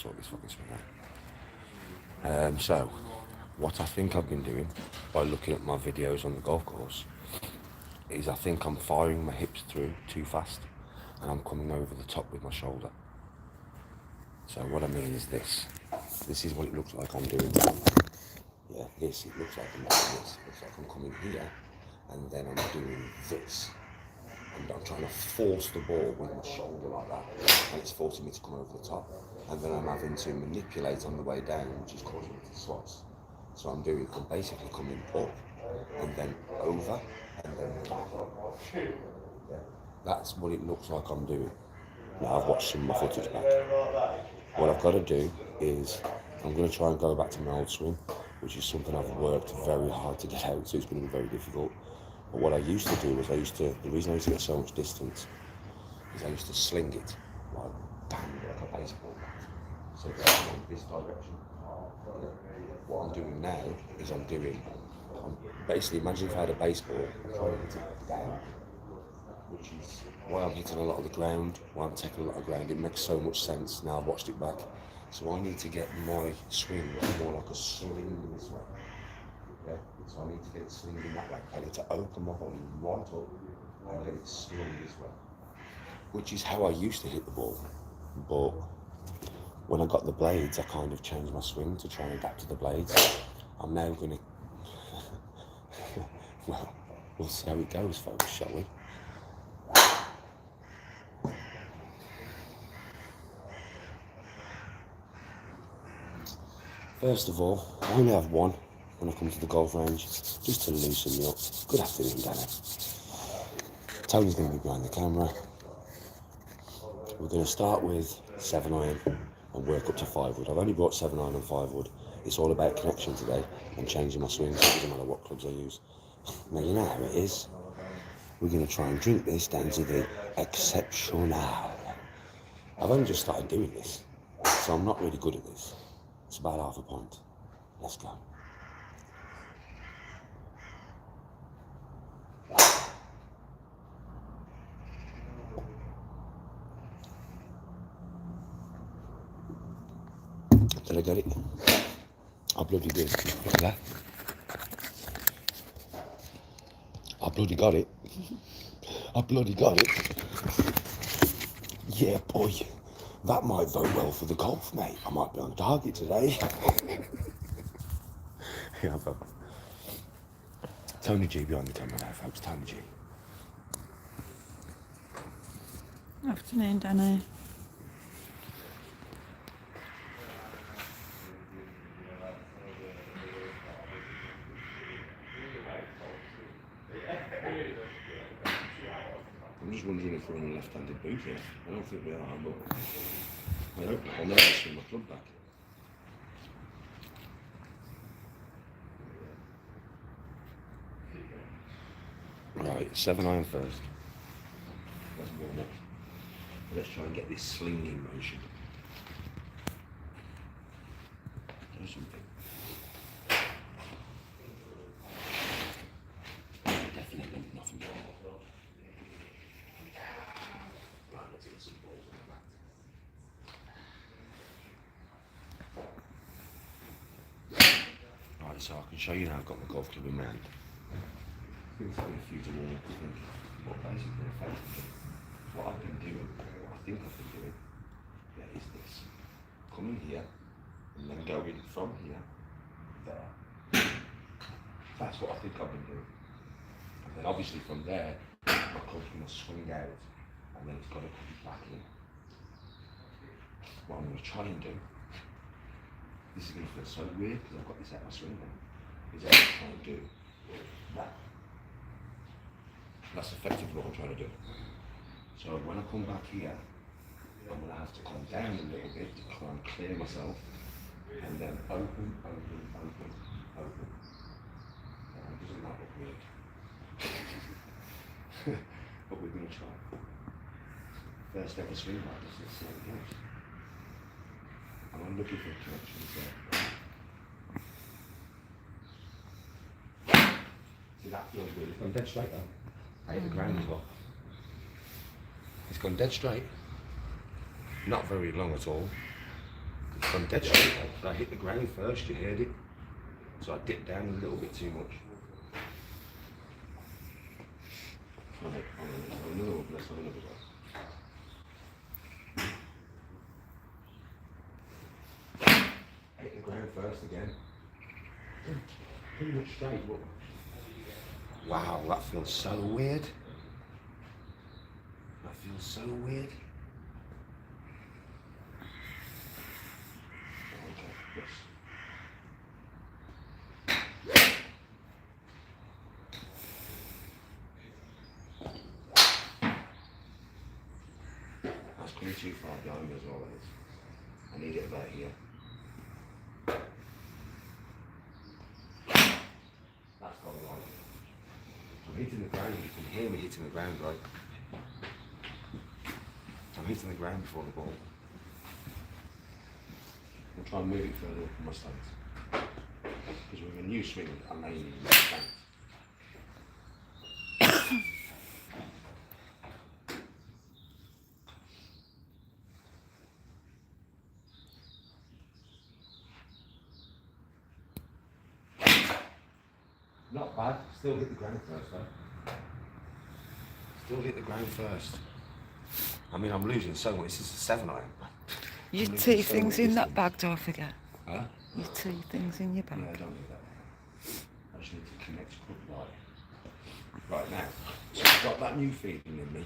sort this fucking swing out. So, what I think I've been doing by looking at my videos on the golf course is I think I'm firing my hips through too fast and I'm coming over the top with my shoulder. So what I mean is this. This is what it looks like I'm doing. Yeah, this, it looks like I'm doing this. It looks like I'm coming here and then I'm doing this. And I'm trying to force the ball with my shoulder like that, and it's forcing me to come over the top. And then I'm having to manipulate on the way down, which is causing me to slots. So I'm basically coming up, and then over, and then back. Yeah. That's what it looks like I'm doing. Now I've watched some of my footage back. What I've got to do is, I'm going to try and go back to my old swing, which is something I've worked very hard to get out, so it's going to be very difficult. But what I used to do was the reason I used to get so much distance is I used to sling it like bang, like a baseball bat. So it's going this direction. What I'm doing now is I'm basically, imagine if I had a baseball, I'm trying to hit it down, which is why I'm hitting a lot of the ground, why I'm taking a lot of ground. It makes so much sense now I've watched it back. So I need to get my swing more like a sling this way. Yeah, so I need to get it slung in that way. I need to open my body right up and get it slung this way, which is how I used to hit the ball. But when I got the blades, I kind of changed my swing to try and adapt to the blades. I'm now going to, well, we'll see how it goes, folks, shall we? First of all, I only have one when I come to the golf range, just to loosen me up. Good afternoon, Danny. Tony's going to be behind the camera. We're going to start with 7-iron and work up to 5-wood. I've only brought 7-iron and 5-wood. It's all about connection today and changing my swings. It doesn't matter what clubs I use. Now you know how it is. We're going to try and drink this down to the exceptional. I've only just started doing this, so I'm not really good at this. It's about half a pint. Let's go. Did I get it? I bloody did. Look at that. I bloody got it. I bloody got it. Yeah, boy. That might vote well for the golf, mate. I might be on target today. Yeah, but Tony G behind the camera now, folks. Tony G. Afternoon, Danny. I'm just wondering if we're on a left-handed boot here. I don't think we are, but I hope not. I'll never swing my club back. Right, 7-iron first. Let's warm up. Let's try and get this slinging motion. Do something. Definitely nothing more. Right, let's get some balls on the mat. Right, so I can show you now I've got my golf club in my hand. It's going to be a few to warm up, I think. But basically, effectively, what I've been doing, what I think I've been doing, is this. Coming here, and then going from here, there. That's what I think I've been doing. And then obviously from there, my club's going to swing out, and then it's got to come back in. What I'm going to try and do, this is going to feel so weird because I've got this out of my swing now, is I'm going to try and do that. That's effectively what I'm trying to do. So when I come back here, I'm going to have to come down a little bit to try and clear myself, and then open, open, open, open. Doesn't that look weird? But we're going to try. First ever swing like this, let's see how it goes. And I'm looking for connections there. See, that feels weird. It's gone dead straight though. I hit the ground as well. It's gone dead straight. Not very long at all. I'm dead straight, but I hit the ground first, you heard it. So I dipped down a little bit too much. Right, let's have another one, let's have another one. Hit the ground first again. Pretty much straight, but wow, that feels so weird. That feels so weird. Okay, yes. That's coming too far behind me as well, that is. I need it about here. That's gone wrong. I'm hitting the ground, you can hear me hitting the ground, right? I'm hitting the ground before the ball. I'll try and move it further up from my stance. Because with a new swing, I may need my stance. Not bad, still hit the ground first though. Still hit the ground first. I mean, I'm losing so much. This is a 7 iron. Your tea things in that bag, don't forget. Huh? Your tea things in your bag. Yeah, I don't need that. I just need to connect quick right now. So I've got that new feeling in me,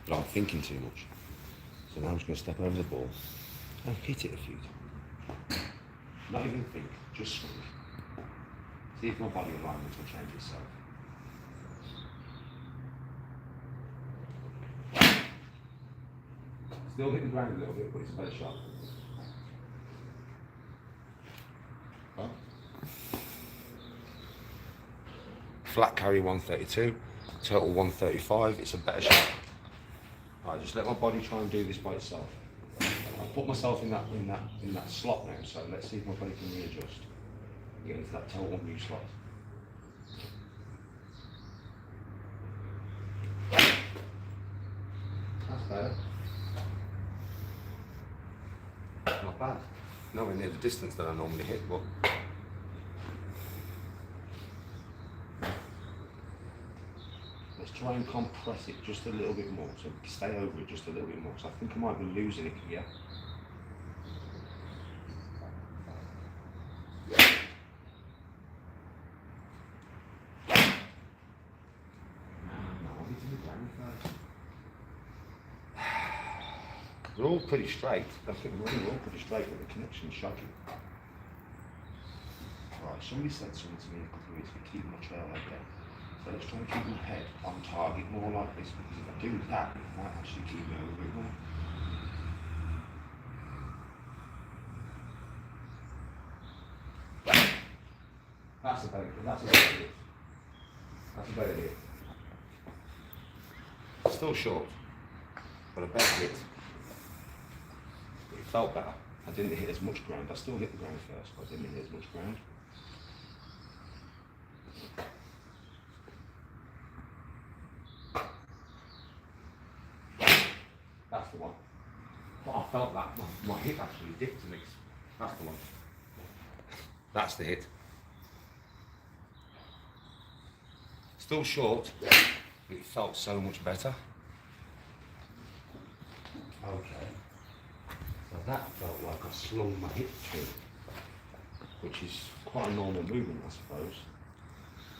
but I'm thinking too much. So now I'm just going to step over the ball and hit it a few times. Not even think, just swing. See if my body alignment will change itself. Still hit the ground a little bit, but it's a better shot. Huh? Flat carry 132, total 135. It's a better shot. Right, just let my body try and do this by itself. I've put myself in that slot now, so let's see if my body can readjust. Get into that total new slot. That's better. Not bad. Nowhere near the distance that I normally hit, but let's try and compress it just a little bit more, so stay over it just a little bit more, because I think I might be losing it here. They're all pretty straight. I think they're all pretty straight, but the connection's shocking. Right, somebody said something to me a couple of weeks ago, keep my trail head down. So let's try and keep my head on target more like this, because if I do that, it might actually keep me over it more. That's a better hit. That's a better hit. Still short, but a better hit. It felt better. I didn't hit as much ground. I still hit the ground first, but I didn't hit as much ground. That's the one. But I felt that my hip actually dipped to me. That's the one. That's the hit. Still short, but it felt so much better. Okay. So that felt like I slung my hip through, which is quite a normal movement, I suppose.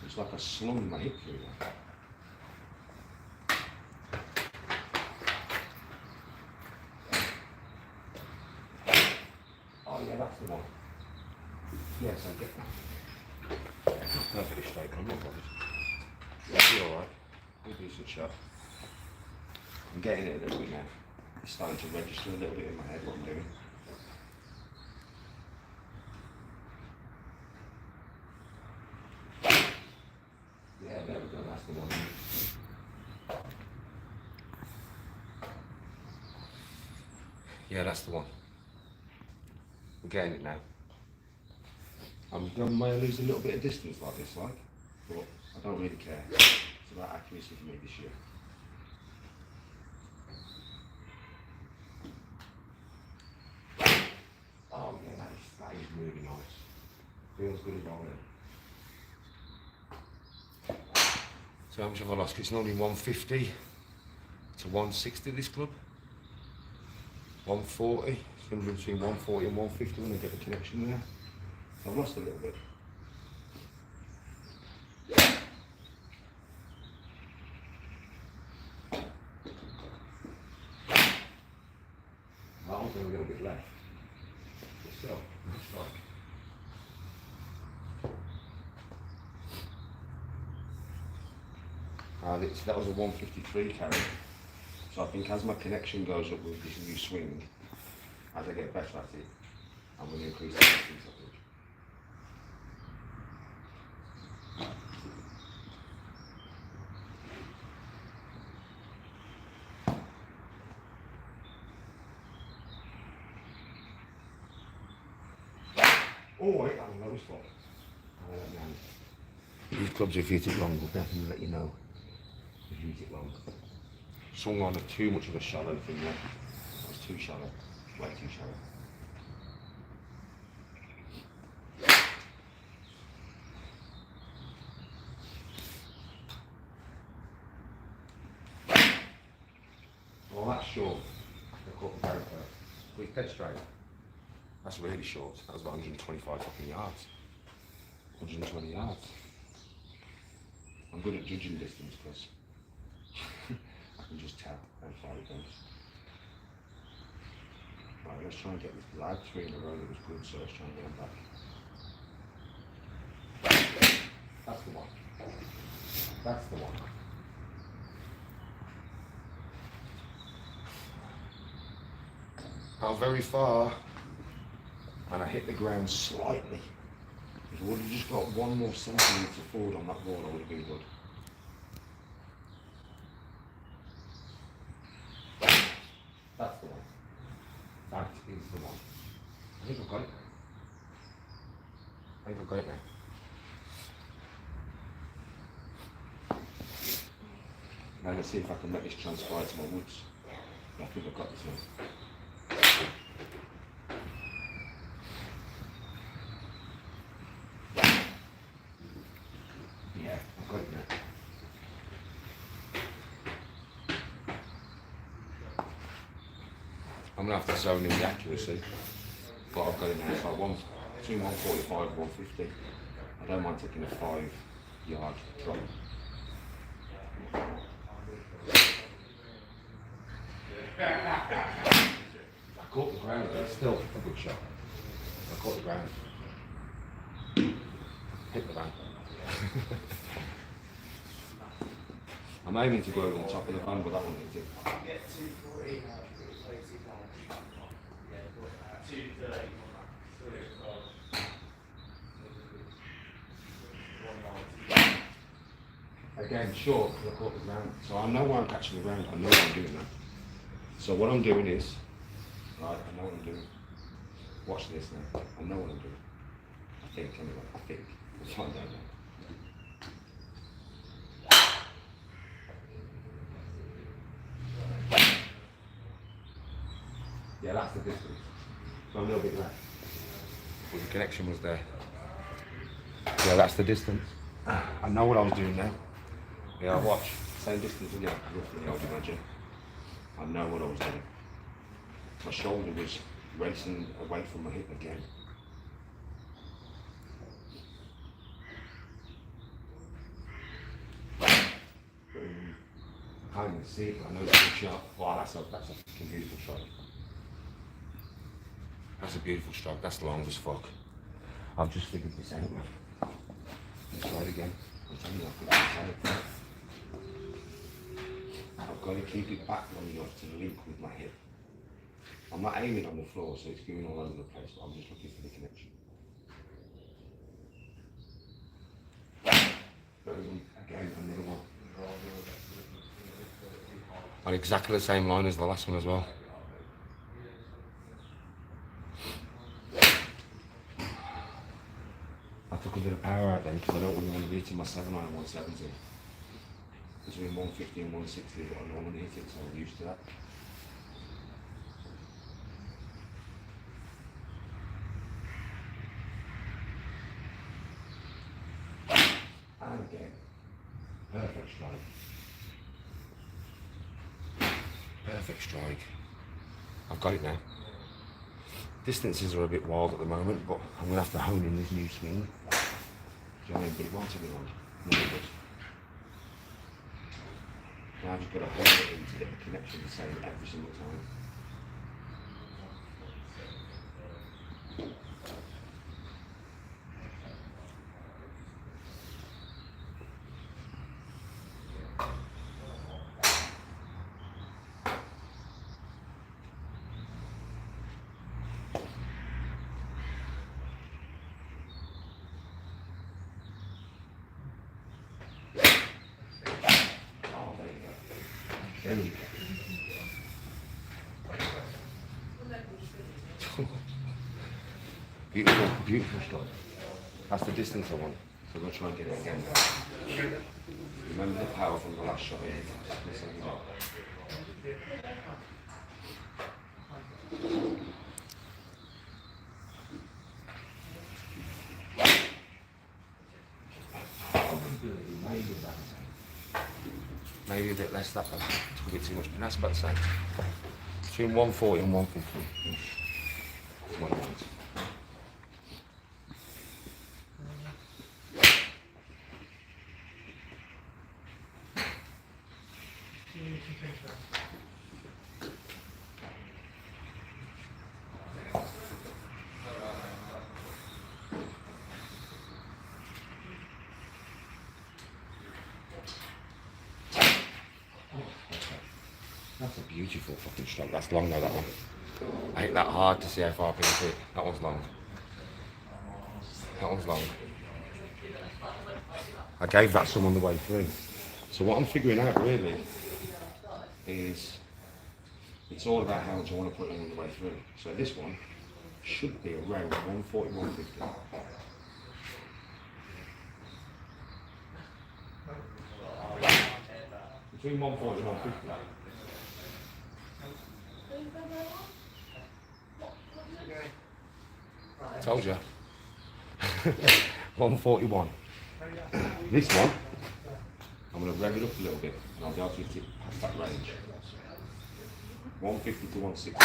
It's like I slung my hip through that. Oh yeah, that's the one. Yes, I get that. It's perfectly straight, I'm not bothered. It'll be alright. It'll be a decent shot. I'm getting it a little bit now. It's starting to register a little bit in my head what I'm doing. Yeah, there we go, that's the one. Yeah, that's the one. I'm getting it now. I may lose a little bit of distance like this, but I don't really care. It's about accuracy for me this year. Oh Feels good as well, yeah. So how much have I lost? It's only 150 to 160 this club. 140. It's going to be between 140 and 150 when I get the connection there. I've lost a little bit. I'll do a little bit left. But still, it's like. That was a 153 carry. So I think as my connection goes up with this new swing, as I get better at it, I'm going to increase the distance, I think. Oh, I hit that on low spot. These clubs, if you hit it wrong, will definitely let you know if you hit it wrong. Swung on too much of a shallow thing there. It was too shallow, way too shallow. Well, that's short. I caught the parrot there. But it's dead straight. That's really short. That was about 125 fucking yards. 120 yards. I'm good at judging distance because I can just tell how far it goes. Right, let's try and get this, because I had 3 in a row that was good, so let's try and get them back. That's the one. That's the one. Not very far, and I hit the ground slightly. If I would have just got 1 more centimetre forward on that ball, I would have been good. That's the one. That is the one. I think I've got it. I think I've got it now. Now let's see if I can let this transpire to my woods. I think I've got this one. I'm going to have to zone in the accuracy, but I've got it now. So between 145 and 150. I don't mind taking a 5-yard drop. I caught the ground, but it's still a good shot. I caught the ground. Hit the van. I'm aiming to go over the top of the van, but that one hit it. Again, short, because I caught the ground. So I know where I'm catching the ground, I know why I'm doing that. So what I'm doing is, right, I know what I'm doing. Watch this now. I know what I'm doing. I think, anyway, I think. We'll find out now. Yeah, that's the distance. So a little bit left. But the connection was there. Yeah, that's the distance. I know what I was doing now. Yeah, watch. Same distance again, roughly, I would imagine. I know what I was doing. My shoulder was racing away from my hip again. I can't even see it, but I know it's a good shot. Wow, that's a fucking beautiful shot. That's a beautiful stroke. That's long as fuck. I've just figured this out, man. Let's try it again. I'm telling you, I've figured this out. I've got to keep it back long enough to link with my hip. I'm not aiming on the floor, so it's going all over the place, but I'm just looking for the connection. Again, another one. On exactly the same line as the last one as well. I took a bit of power out then because I don't really want to be hitting my 7 iron 170. Between 150 and 160 is what I normally hit it, so I'm used to that. again. Perfect strike. Perfect strike. I've got it now. Distances are a bit wild at the moment, but I'm going to have to hone in this new swing. Do you know what I mean? But it won't take me long. No, it does. Now I've just got to hold it in to get the connection the same every single time. There we go. Beautiful, beautiful shot. That's the distance I want. So I'm going to try and get it again. Remember the power from the last shot. Maybe a bit less that way. Took a bit too much, but that's about the same. Between 140 and 150. That's what I want. That's a beautiful fucking stroke. That's long though, that one. I hit that hard to see how far I can hit. That one's long. That one's long. I gave that some on the way through. So what I'm figuring out really is it's all about how much I want to put in on the way through. So this one should be around 140, 150. Between 140 and 150. Told you. 141. This one, I'm going to rev it up a little bit and I'll be able to hit it past that range. 150 to 160.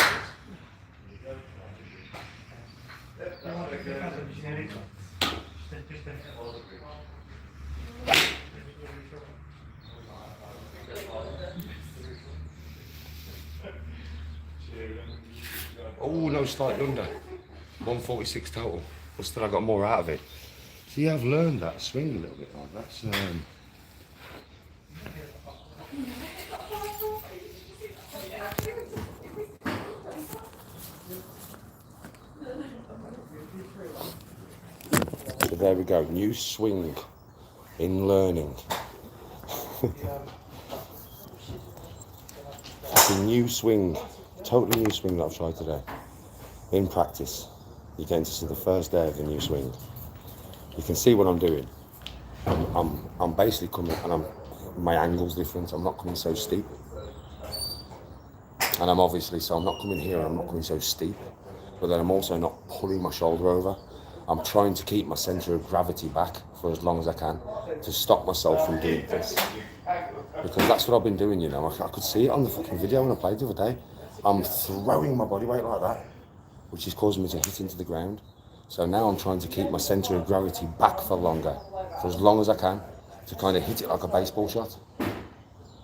Oh, no, slightly under. 146 total. But still I got more out of it. See, I've learned that swing a little bit like that's So there we go, new swing in learning. It's a new swing, totally new swing that I've tried today. In practice, you're getting to see the first day of the new swing. You can see what I'm doing. I'm basically coming, and my angle's different. I'm not coming so steep, and I'm not coming here. I'm not coming so steep, but then I'm also not pulling my shoulder over. I'm trying to keep my centre of gravity back for as long as I can to stop myself from doing this, because that's what I've been doing. You know, I could see it on the fucking video when I played the other day. I'm throwing my body weight like that, which is causing me to hit into the ground. So now I'm trying to keep my centre of gravity back for longer, for as long as I can, to kind of hit it like a baseball shot.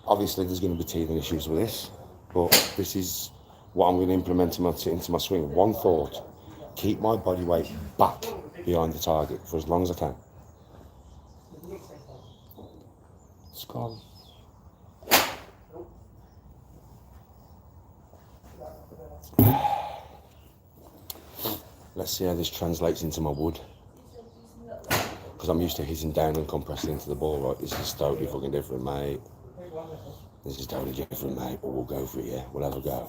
Obviously there's going to be teething issues with this, but this is what I'm going to implement into my swing. One thought, keep my body weight back behind the target for as long as I can. It's gone. Let's see how this translates into my wood. Because I'm used to hitting down and compressing into the ball, right? This is totally fucking different, mate. This is totally different, mate. But we'll go for it, yeah? We'll have a go.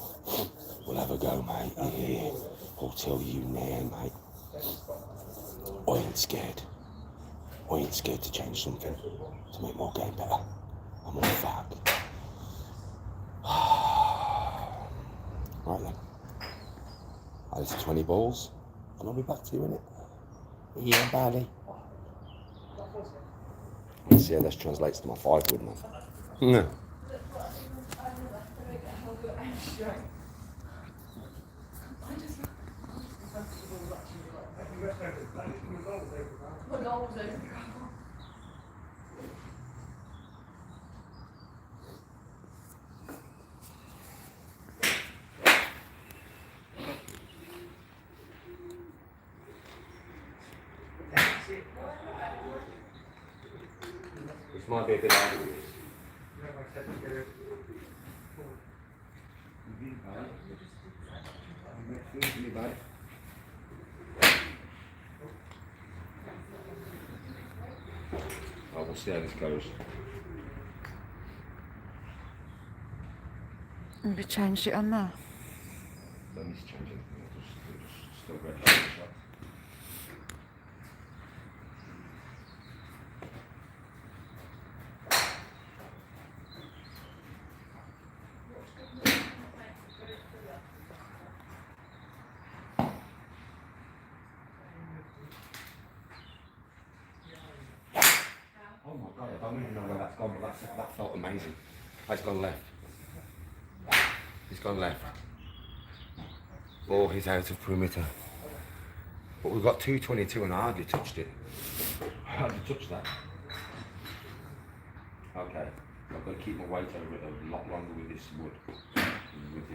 We'll have a go, mate. Yeah. I'll tell you now, mate. I ain't scared. I ain't scared to change something to make my game better. I'm on fab. Right then. That's 20 balls. And I'll be back to you in it. Yeah, buddy. Let's see how this translates to my 5 wood, man. Yeah. This might be a bit hard. Oh, we'll see how this goes. Have you changed it on there? Don't need to change anything. Just still red light shot. Oh my god, I don't even know where that's gone, but that felt amazing. It's gone left. It's gone left. Oh, he's out of perimeter. But we've got 222 and I hardly touched it. I hardly touched that. Okay, I've got to keep my weight over it a lot longer with this wood. With the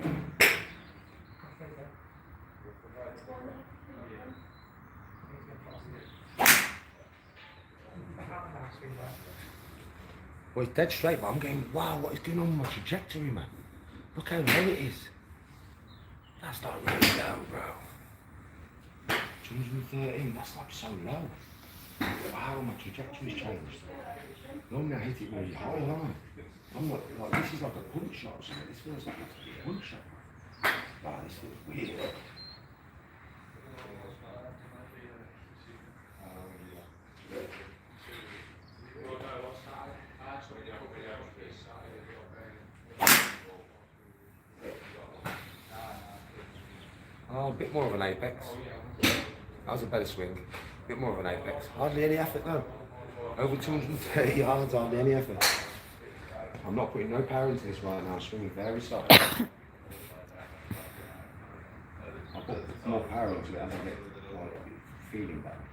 well, it's dead straight, but I'm going, wow, what is going on with my trajectory, man? Look how low it is. That's not really low, bro. 213, that's like so low. Wow, my trajectory's changed. Normally I hit it really high, don't I? I'm like, this is like a punch shot or something. This feels like a punch shot. Wow, this feels weird. Oh, a bit more of an apex. That was a better swing. A bit more of an apex. Hardly any effort though. Over 230 yards, hardly any effort. I'm not putting no power into this right now, swinging very soft. I'll put more power into it as I get like, feeling better.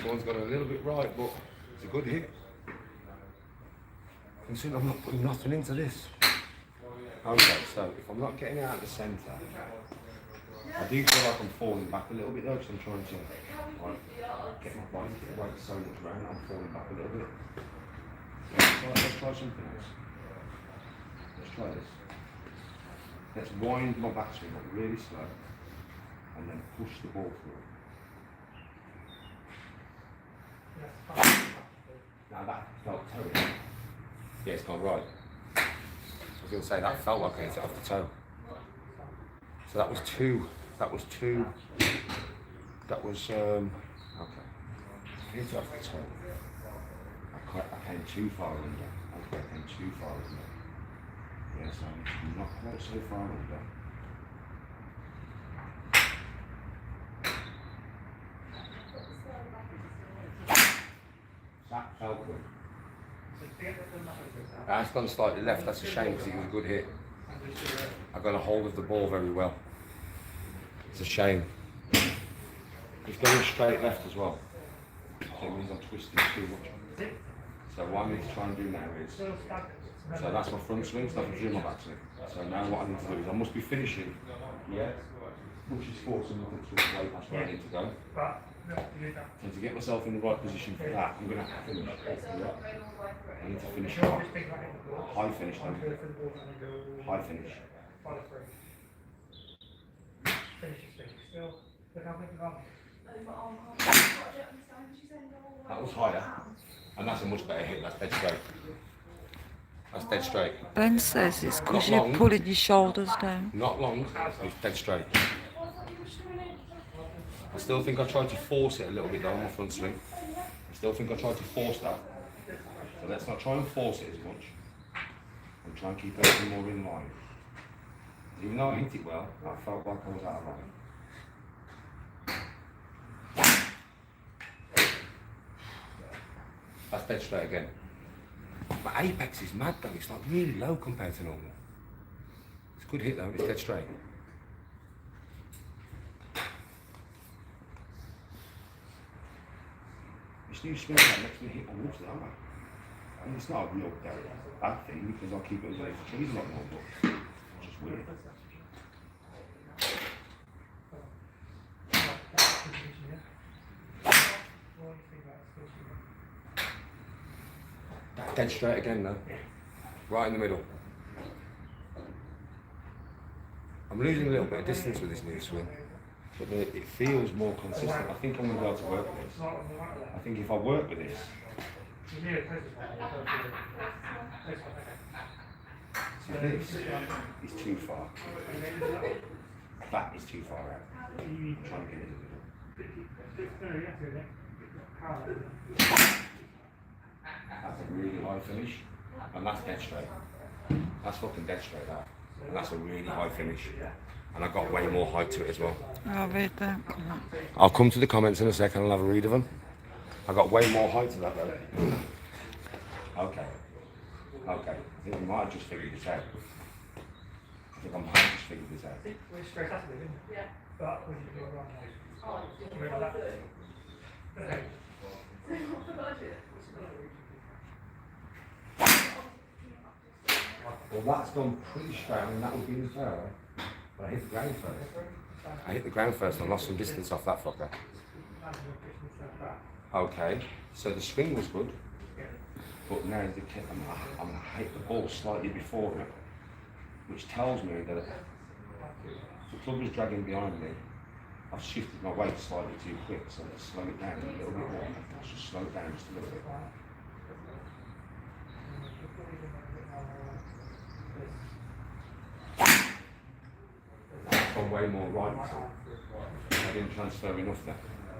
One's gone a little bit right, but it's a good hit. Considering I'm not putting nothing into this. Okay, so if I'm not getting it out of the centre, I do feel like I'm falling back a little bit though, because I'm trying to like, get my body weight so much around, I'm falling back a little bit. Let's try something else. Let's try this. Let's wind my backswing up really slow, and then push the ball through. Now that felt terrible. Yeah, it's gone right. I was going to say that felt like I hit it off the toe. So that was two. That was two. That was okay. Hit it off the toe. I came too far under. I came too far under. Yes, I'm not quite so far under. That felt good. That's gone slightly left, that's a shame because it was a good hit. I got a hold of the ball very well. It's a shame. It's going straight left as well. So it means I'm twisting too much. So what I need to try and do now is, so that's my front swing, so I can do my back swing. So now what I need to do is, I must be finishing, yeah, which is forcing me to switch weight, that's where I need to go. And to get myself in the right position for that, I'm going to have to finish. I need to finish hard. High finish, though. High finish. That was higher, and that's a much better hit. That's dead straight. That's dead straight. Ben says it's because you're pulling your shoulders down. Not long, it's dead straight. I still think I tried to force it a little bit down my front swing. I still think I tried to force that. So let's not try and force it as much. and try and keep everything more in line. Even though I hit it well, I felt like I was out of line. That's dead straight again. My apex is mad though, it's like really low compared to normal. It's a good hit though, it's dead straight. This new swing that makes me hit my wolves now. I mean, it's not a real bad thing because I'll keep it away from trees a lot more, but it's just weird. Dead straight again though. Right in the middle. I'm losing a little bit of distance with this new swing, but it feels more consistent. I think I'm going to be able to work with this. I think if I work with this, so this is too far. That is too far out. I'm trying to get it in the middle. That's a really high finish, and that's dead straight. That's fucking dead straight that. And that's a really high finish. And I got way more height to it as well. I'll read that. I'll come to the comments in a second and I'll have a read of them. I got way more height to that though. Okay. Okay. I think we might have just figured this out. I think I might have just figured this out. We're straight after it, isn't it? Yeah. But we should do it wrong. Well, that's gone pretty straight, and that would be the fairway. But I hit the ground first. I hit the ground first and I lost some distance off that fucker. Okay, so the swing was good, but now I'm going to hit the ball slightly before it, which tells me that the club was dragging behind me. I've shifted my weight slightly too quick, so let's slow it down a little bit more. Let's just slow it down just a little bit. Gone way more right. I didn't transfer enough there.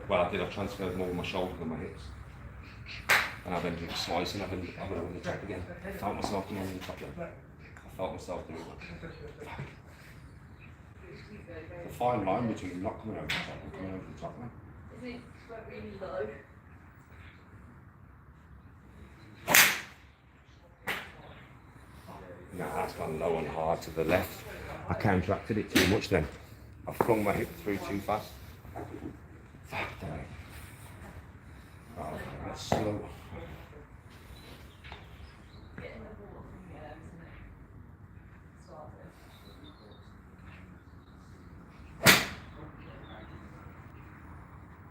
Well, I did. I transferred more with my shoulder than my hips. And I've ended up slicing. I've ended up on the top again. I felt myself coming on the top again. I felt myself doing that. The fine line between not coming over the top and coming over the top, man. Is it really low? No, that's gone low and hard to the left. I counteracted it too much then. I flung my hip through too fast. Fuck that. Oh, that's slow.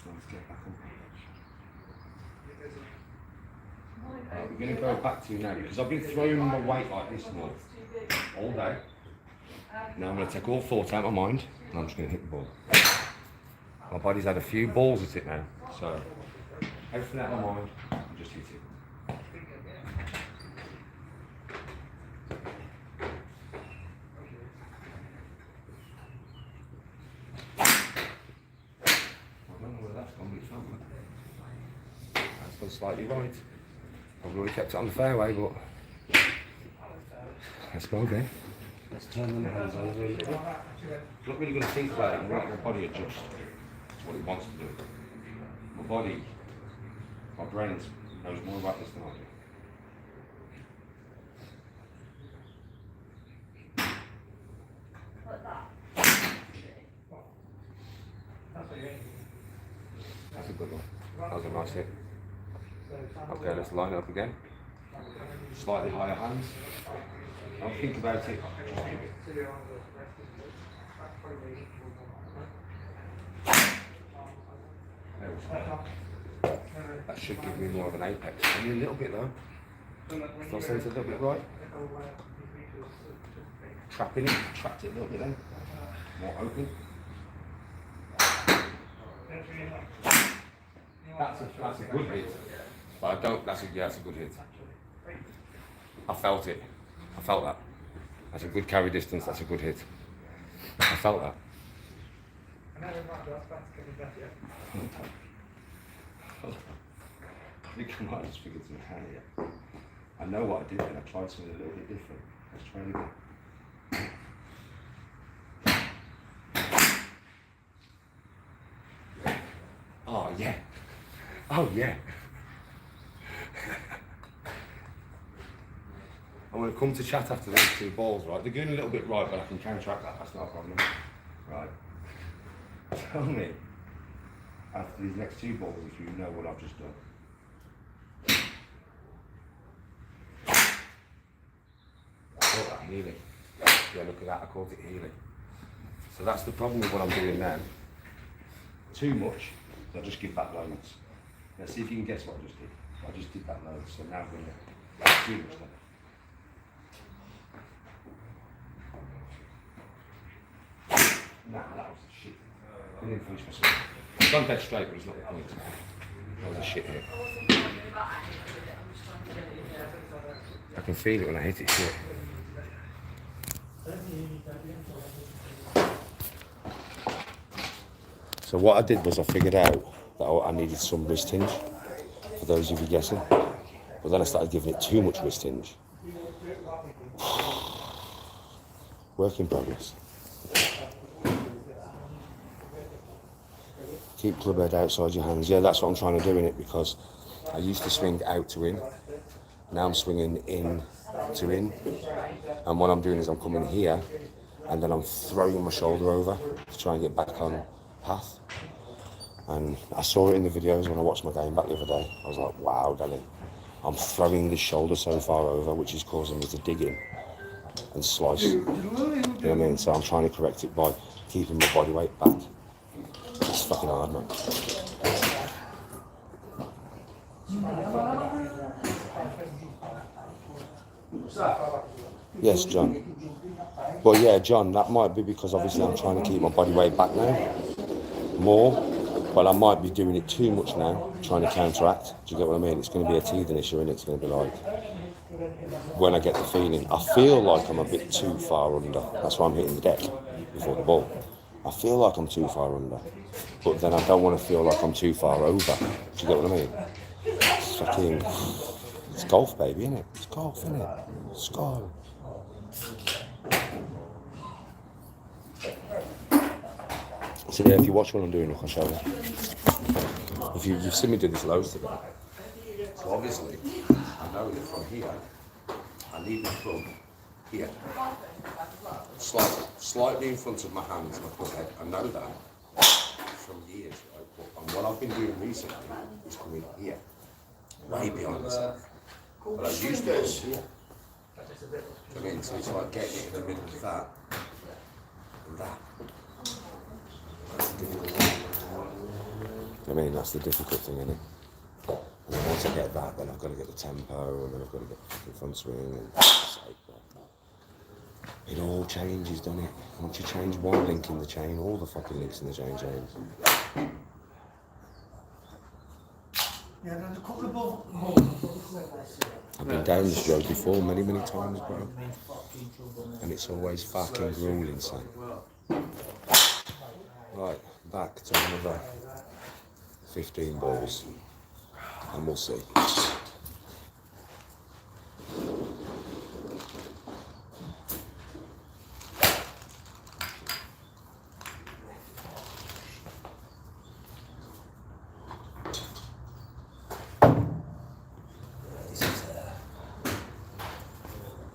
Let's get back on. We're going to go back to you now because I've been throwing my weight like this now all day. Now I'm going to take all thought out of my mind and I'm just going to hit the ball. My body's had a few balls at it now, so everything out of my mind, and just hit it. I don't know where that's gone, but it felt like that's gone slightly right. I've already kept it on the fairway, but let's go again. Let's turn the hands over a little bit. You're not really going to think about it, you let your body adjust. That's what it wants to do. My body, my brain knows more about this than I do. Like that? That's a good one. That was a nice hit. Okay, let's line up again. Slightly higher hands. I'll think about it. That should give me more of an apex. Only a little bit though. Still seems a little bit right. Trapping it, trapped it a little bit then. More open. That's a good hit. But I don't, that's a good hit. I felt it. I felt that. That's a good carry distance, that's a good hit. I felt that. I think I might have just figured something out here. I know what I did and I tried something a little bit different. Let's try it again. Oh yeah. Oh yeah. I'm going to come to chat after those two balls, right? They're going a little bit right, but I can counteract that, that's not a problem. Right. Tell me, after these next two balls, if you know what I've just done. I call that healing. Yeah, look at that, I called it healing. So that's the problem with what I'm doing now. Too much, I'll just give back loads. Now see if you can guess what I just did. I just did that loads, so now I'm going to, that's too much now. Nah, that was shit. I didn't finish my swing. I've gone dead straight, but it's not the point. That was a shit hit. I can feel it when I hit it shit. So what I did was I figured out that I needed some wrist hinge, for those of you guessing. But then I started giving it too much wrist hinge. Work in progress. Keep club head outside your hands. Yeah, that's what I'm trying to do in it, because I used to swing out to in. Now I'm swinging in to in. And what I'm doing is I'm coming here and then I'm throwing my shoulder over to try and get back on path. And I saw it in the videos when I watched my game back the other day. I was like, wow, Danny, I'm throwing this shoulder so far over, which is causing me to dig in and slice. You know what I mean? So I'm trying to correct it by keeping my body weight back. It's fucking hard, man. Yes, John. Well, yeah, John, that might be because obviously I'm trying to keep my body weight back now. More. But I might be doing it too much now, trying to counteract. Do you get what I mean? It's going to be a teething issue, and it's going to be like, when I get the feeling, I feel like I'm a bit too far under. That's why I'm hitting the deck before the ball. I feel like I'm too far under. But then I don't want to feel like I'm too far over. Do you get what I mean? It's fucking, it's golf, baby, isn't it? It's golf, isn't it? It's golf. So yeah, if you watch what I'm doing, look, I'll show you. If you've seen me do this loads today. So obviously, I know that from here, I leave my club here. Slightly in front of my hands, my club head. I know that from years, right? But what I've been doing recently is coming here, way behind myself. But I used to go here. I mean, so it's like getting it in the middle of that and that. I mean, that's the difficult thing, isn't it? And then once I get that, then I've got to get the tempo, and then I've got to get the front swing, and it all changes, doesn't it? Once you change one link in the chain, all the fucking links in the chain change. I've been down this road before many, many times, bro. And it's always fucking grueling, son. Right, back to another 15 balls, and we'll see.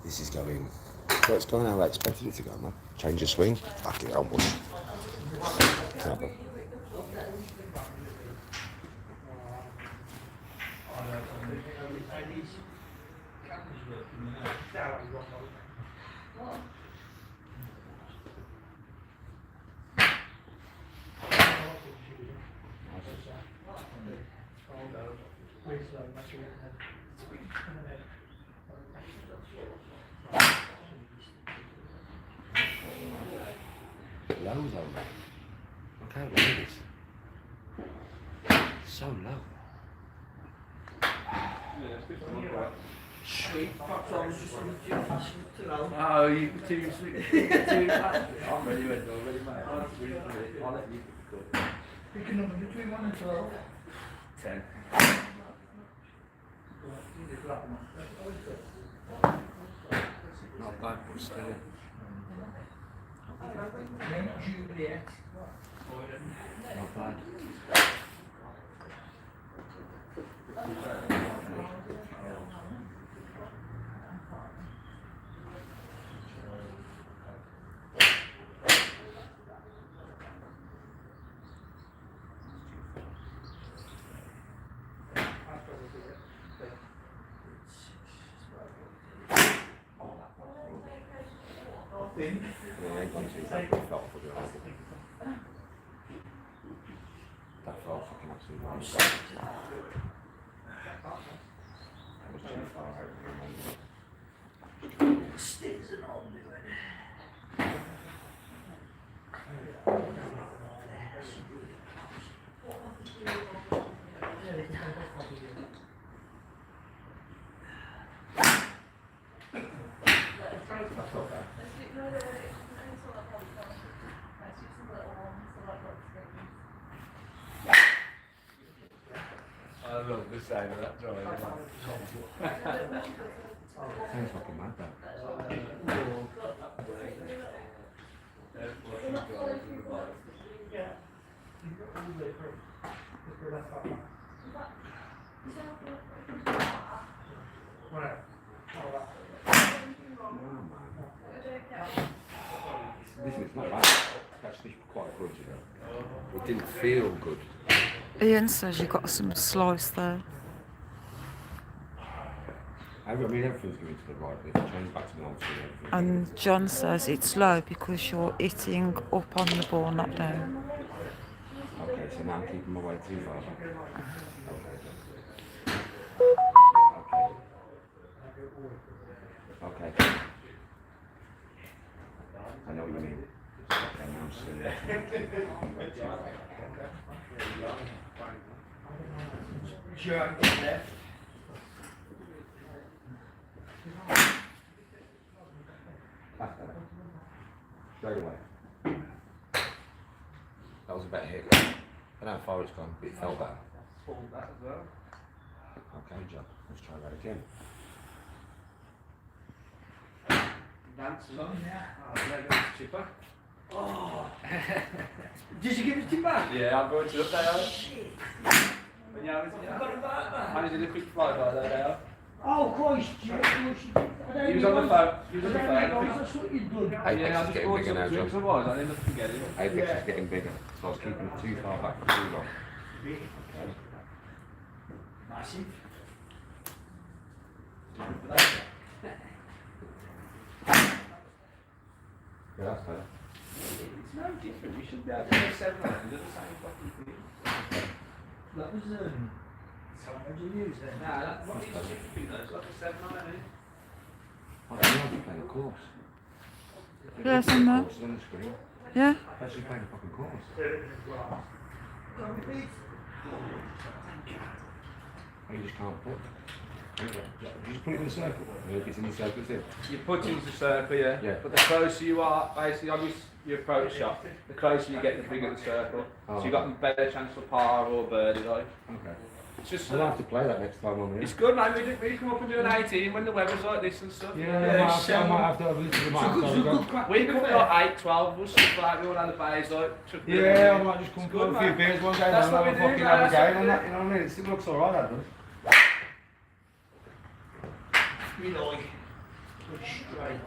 This is going, well, it's going how I expected it to go, man. Change your swing, fuck it, I'll push. Happen. Low though, man. Look how low it is. So low. Oh, you too sweet. Too fast. I'm ready, mate. I'll let you go. Pick a number between 1 and 12. 10. Not bad, but still. Then Juliet. Not bad. Then Yeah, ain't gone too bad, but it felt fucking awful. That felt fucking absolutely awful. That was too far out of the moment. sticks and all do it. I love the sound of that drawing. Sounds fucking mad though. Listen, it's not bad. It's actually quite good, you know. It didn't feel good. Ian says you got some slice there. I mean, everything's going to the right, but if I change back to the old school, everything. And John says it's low because you're hitting up on the ball, not down. Okay, so now I'm keeping my weight too far back. Okay. Okay. I know what you mean. Okay, now I'm still Jerk it left. straight away. That was a better hit. I don't know how far it's gone, but it felt better. Hold that as well. Okay, John, let's try that again. Dancing on. Yeah. Chipper. Oh. Did you give it to back? Yeah, I'm going to up there. When you have it, yeah. I did a quick flight by there. Oh, Christ, He was on the phone. He was on the phone. That's what you've done. Apex Yeah, I is just getting bought bigger now, some drinks, John. otherwise I ended up forgetting it. Apex is getting bigger, so I was keeping it too far back for too long. Okay. Massive. Yeah, that's better. It's no different. You should be able to do 7 and do the same fucking thing. That was how did you use it? Nah, that's what it's different though. It's like a 7 iron, isn't it? I don't know if you're playing a course. Yeah, it's on there. Courses on the screen. Yeah. Actually playing a fucking course. You just can't put. You just put it in a circle. If it's in the circle, it's in. You put into the circle, yeah. Yeah. But the closer you are, basically, on your approach shot, the closer you get, the bigger the circle. Oh. So you've got a better chance for par or birdie, like. Okay. It's just. I'll have to play that next time I'm here. It's good, man. We come up and do an 18 when the weather's like this and stuff. I might have to have a little bit. We come like 8, 12 of us, stuff like we all had the bays, like. chuck it in Yeah, there. I might just come It's for good, a few man. beers one day and That's have what a we do, fucking man, have a that's game what and we that, you know what I mean? It still looks alright, that does. We like good straight.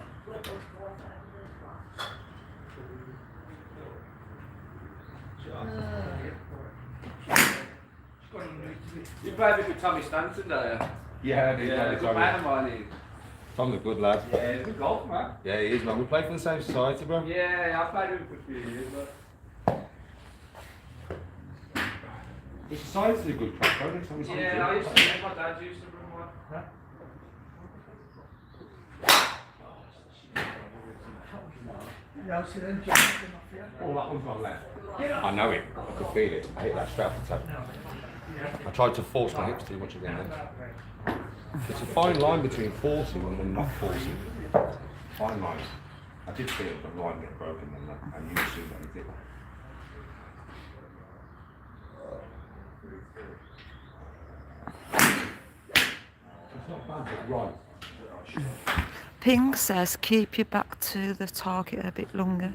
You played with Tommy Stanton, don't you? Yeah, I do. Yeah, a good mate of mine. He. Tom's a good lad. Yeah, he's a good golf, man. Yeah, he is, man. We play for the same society, bro. Yeah, I played with him for a few years, but. The society's a good crack, bro. Next time we see Yeah, I you. used to, my dad used to run one. Yeah, so then Oh, that one's on left. I know it. I could feel it. I hit that straight off the top. I tried to force my hips too much again then. It's a fine line between forcing and then not forcing. Fine line. I did feel the line get broken then, and you assume that it did. It's not bad, but right. ping says keep your back to the target a bit longer.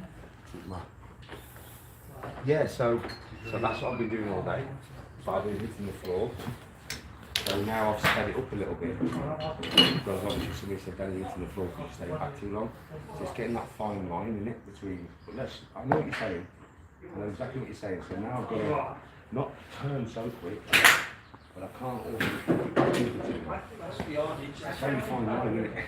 Yeah, so that's what I've been doing all day. So I've been hitting the floor. So now I've sped it up a little bit. Because obviously somebody said don't hit the floor because you stay back too long. So it's getting that fine line in it between. But I know what you're saying. I know exactly what you're saying. So now I've got to not turn so quick, but I can't also do it too much. It's a very fine line, isn't it?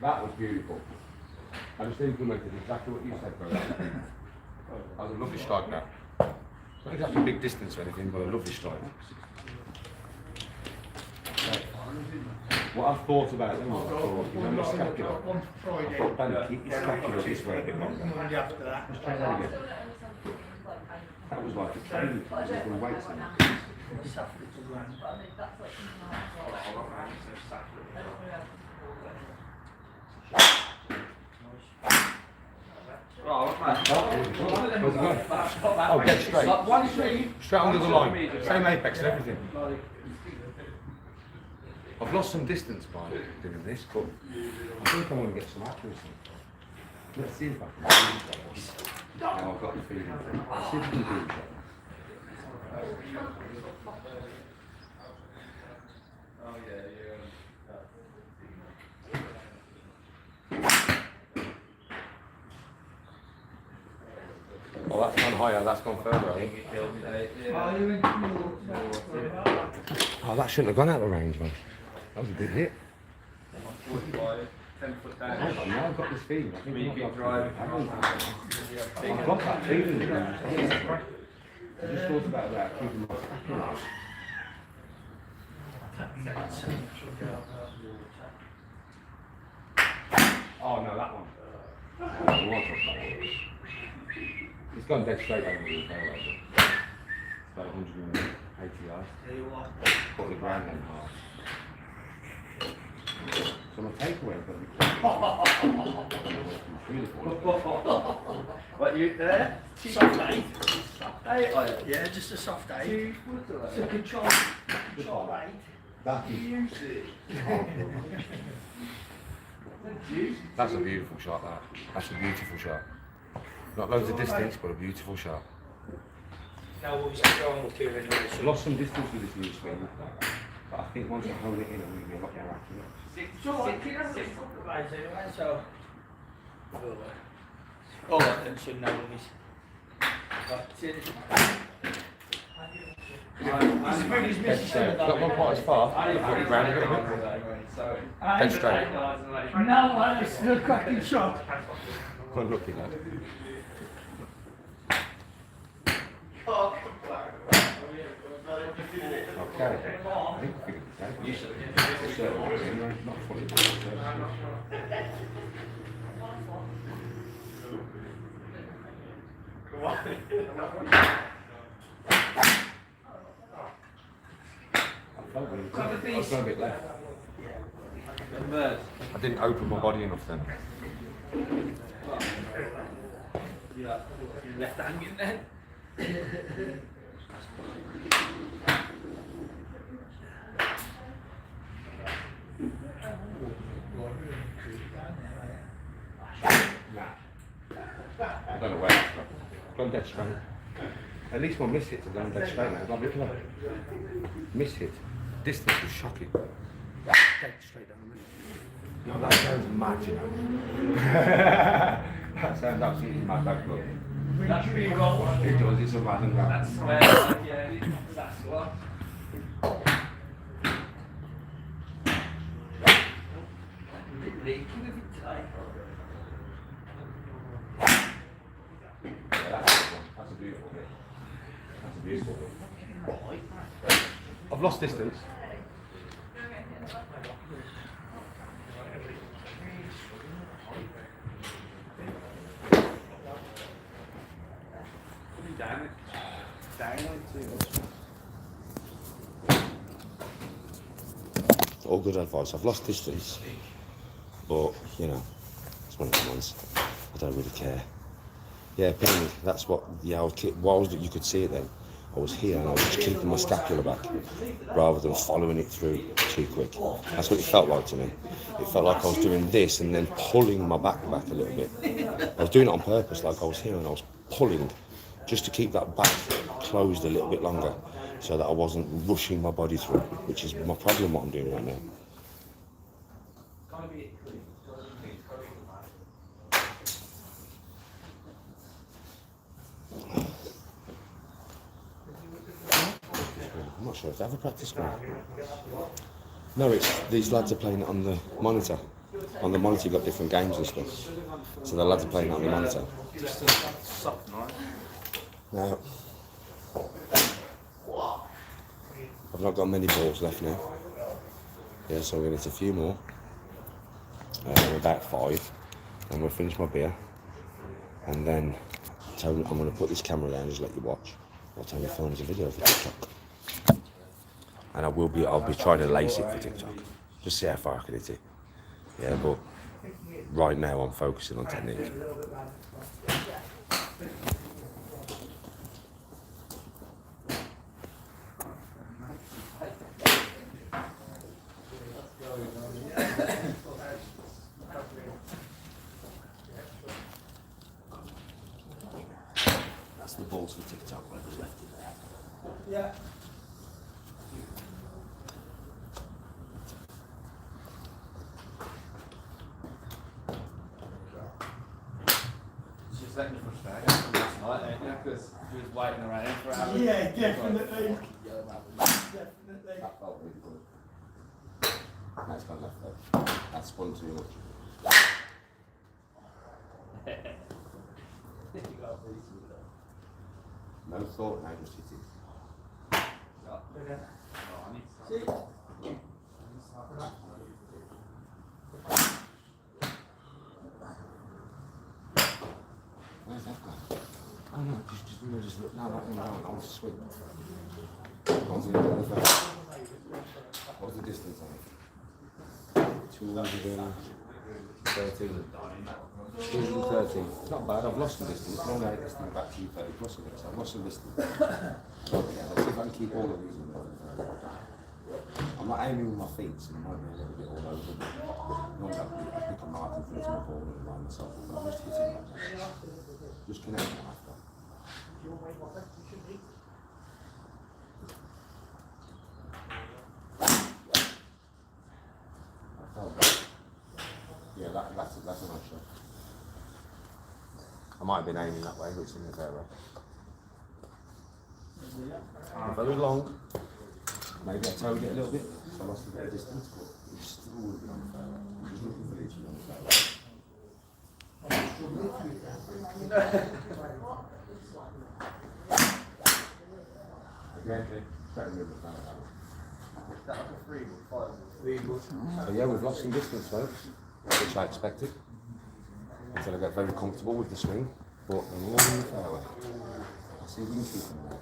That was beautiful. I just implemented exactly what you said, bro. That was a lovely strike now. Not exactly big distance or anything, but a lovely strike. What I've thought about it, you know, scapular. I thought, Ben, keep your scapular this way a bit longer. Let's try that again. That was like a training, it was the weights on it. Oh, get straight. Straight under the line. Same apex and everything. I've lost some distance by doing this, but I think I want to get some accuracy. Let's see if I can do this. Now I've got the feeling. Let's see if I can do it. Oh, that's gone higher, that's gone further, I think. Oh, that shouldn't have gone out of range, man. That was a big hit. 10 foot down. Now I've got this feeling. I think You can drive. I've got that feeling again. I just thought about that, keeping my stacking up. Oh no, that one. The water. It's gone dead straight over the fairway. It's about 180 yards. Put the ground in half. So my takeaway is going to be What, you there? Soft 8. Soft 8, are you? Yeah, just a soft 8. 2 foot away. So control 8. that is, that's a beautiful shot, that. That's a beautiful shot. Not loads of distance, but a beautiful shot. Now what was strong to it? I lost some distance with this new swing, but I think once I hold it in, I'm going to be a lot more accurate. So, oh, I shouldn't know this. Got one quite as far. Put it round a bit. Dead straight. No, it's still a cracking shot. Unlucky lad. Okay. I think we figured this out. You should. Anyway, not fully. I was going a bit left. I didn't open my body enough then. Yeah, left hanging then. I don't know where it's from. I've gone dead straight. At least my miss hits have gone dead straight now. I've gone a bit low. Miss hit. Distance was shocking. Dead straight down the middle. No, that sounds mad, you know. That sounds absolutely mad, that club. That's pretty roll. It does, it's a mad and that. That's where, yeah, that's what. That's a beautiful hit. That's a beautiful hit. I've lost distance. All good advice. I've lost distance, but you know, it's one of the ones. I don't really care. Yeah, penny, that's what, yeah, you could see it then. I was here and I was just keeping my scapula back rather than following it through too quick. That's what it felt like to me. It felt like I was doing this and then pulling my back a little bit. I was doing it on purpose, like I was here and I was pulling just to keep that back closed a little bit longer so that I wasn't rushing my body through, which is my problem what I'm doing right now. I'm not sure if they have a practice ground. No, it's these lads are playing it on the monitor. On the monitor you've got different games and stuff. So the lads are playing it on the monitor. Just a soft night. Now, I've not got many balls left now. Yeah, so we're going to hit a few more. About 5. And we'll finish my beer. And then I'm going to put this camera down and just let you watch. I'll tell you film a video for TikTok. And I'll be trying to lace it for TikTok. Just see how far I can hit it. Yeah, but right now I'm focusing on technique. That's the balls for TikTok, whatever's left in there. Yeah. She's letting you frustrate last night, ain't you? Because she was waiting around for hours. Yeah, definitely. Yeah, Definitely. That felt really good. That's gone left though. That's spun too much. No thought, now just hit it. See? Where's that gone? Oh no, just look. No, that one down. I was swing. What's the distance on it? 213. 213. It's not bad. I've lost the distance. Normally I distance about 230 plus a bit, so I've lost the distance. Yeah, let's see if I can keep all of these in there. I'm not aiming with my feet, so it might be a little bit all over. Normally I pick a mark in front of my ball and line myself, but I'm just hitting like that. Just connect them after. Yeah, that's a nice shot. I might have been aiming that way, which is in the fairway. Very long. Maybe I towed it a little bit, so I lost a bit of distance, but it still would have been on the fairway. I'm just looking for it to be on the fairway. Again, better move the fairway. That was a 3 wood, 5 wood. 3 wood. So yeah, we've lost some distance, folks, which I expected. Until I get very comfortable with the swing, but I'm along the fairway. Let's see if we can keep them there.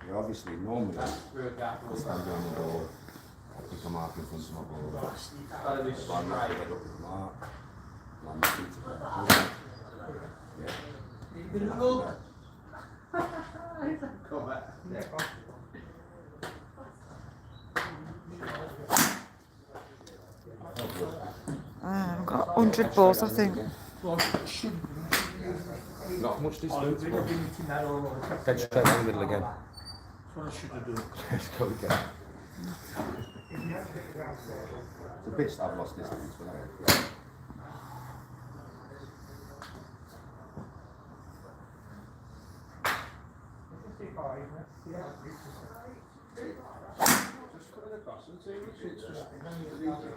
Yeah, obviously, normally, I stand behind the ball, I pick a mark in front of my ball, so I'm not to get up with the mark, line my feet to the ball. Yeah. Come back. I've got 100 balls, I think. Not much distance, but That's get straight down the middle again. what I should have done. Let's go again. It's a bit I've lost distance, but